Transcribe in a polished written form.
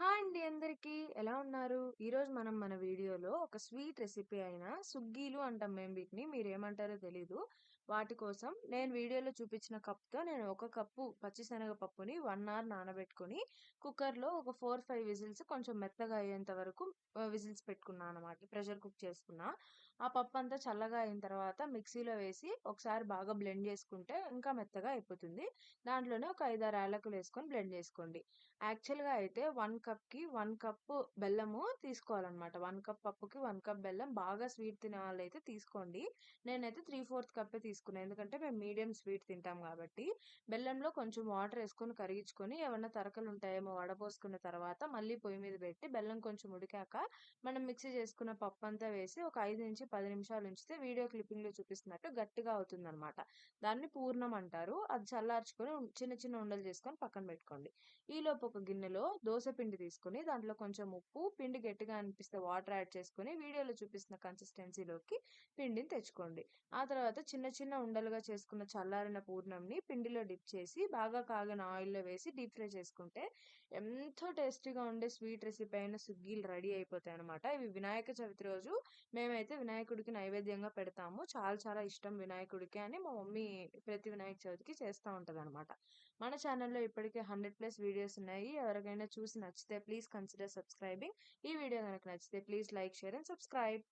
Hi అండి అందరికీ. ఎలా ఉన్నారు? ఈరోజు మనం మన వీడియోలో ఒక స్వీట్ రెసిపీ అయిన సుగ్గీలు అంటాం మేము వీటిని. మీరేమంటారో తెలీదు. వాటి కోసం నేను వీడియోలో చూపించిన కప్‌తో నేను ఒక కప్పు పచ్చిశనగ పప్పుని 1 అవర్ నానబెట్టుకొని కుక్కర్‌లో ఒక 4, 5 విజిల్స్ కొంచెం మెత్తగా అయ్యేంత వరకు విజిల్స్ పెట్టుకున్నాననమాట. ప్రెషర్ కుక్ చేసుకున్నా. ఆ పప్పంతా చల్లగా అయిన తర్వాత మిక్సీలో వేసి ఒకసారి బాగా బ్లెండ్ చేసుకుంటే ఇంకా మెత్తగా అయిపోతుంది. దాంట్లోనే ఒక 5, 6 యాలకులేసుకొని బ్లెండ్ చేసుకోండి. యాక్చువల్‌గా అయితే 1 కప్‌కి 1 కప్పు బెల్లము తీసుకోవాలనమాట. 1 కప్ పప్పుకి 1 కప్ బెల్లం. బాగా స్వీట్ తినేవాళ్ళైతే తీసుకోండి. నేనైతే 3/4 కప్పే తీసుకున్నా. ఎందుకంటే మేము మీడియం స్వీట్ తింటాం గాబట్టి. బెల్లంలో కొంచెం వాటరేసుకొని కరిగించుకొని ఏమన్నా తరకలుంటాయేమో వడపోసుకున్న తర్వాత మళ్ళీ పొయ్యి మీద పెట్టి బెల్లం కొంచెం ఉడికాక మనం మిక్సీ చేసుకున్న పప్పంతా వేసి ఒక 5-10 నిమిషాలు ఉంచితే వీడియో క్లిప్పింగ్‌లో చూపిస్తున్నట్టు గట్టిగా అవుతుందనమాట. దాన్ని పూర్ణం అంటారు. అది చల్లార్చుకొని చిన్న చిన్న ఉండలు చేసుకొని పక్కన పెట్టుకోండి. ఈలోపు ఒక గిన్నెలో దోస పిండి తీసుకొని దాంట్లో కొంచెం ఉప్పు, పిండి గట్టిగా అనిపిస్తే వాటర్ యాడ్ చేసుకొని వీడియోలో చూపిస్తున్న కన్సిస్టెన్సీలోకి పిండిని తెచ్చుకోండి. ఆ తర్వాత చిన్న చిన్న ఉండలుగా చేసుకున్న చల్లారిన పూర్ణంని పిండిలో డిప్ చేసి బాగా కాగిన ఆయిల్‌లో వేసి డీప్ ఫ్రై చేసుకుంటే ఎంతో టేస్టీగా ఉండే స్వీట్ రెసిపీ అయిన సుగ్గీలు రెడీ అయిపోతాయన్నమాట. ఇవి వినాయక చవితి రోజు మేమైతే వినాయకుడికి నైవేద్యంగా పెడతాము. చాలా చాలా ఇష్టం వినాయకుడికి అని మా మమ్మీ ప్రతి వినాయక చవితికి చేస్తా ఉంటదనమాట. మన ఛానల్‌లో ఇప్పటికే 100+ వీడియోస్ ఉన్నాయి. ఎవరికైనా చూసి నచ్చితే ప్లీజ్ కన్సిడర్ సబ్స్క్రైబింగ్. ఈ వీడియో గనక నచ్చితే please like, share and subscribe.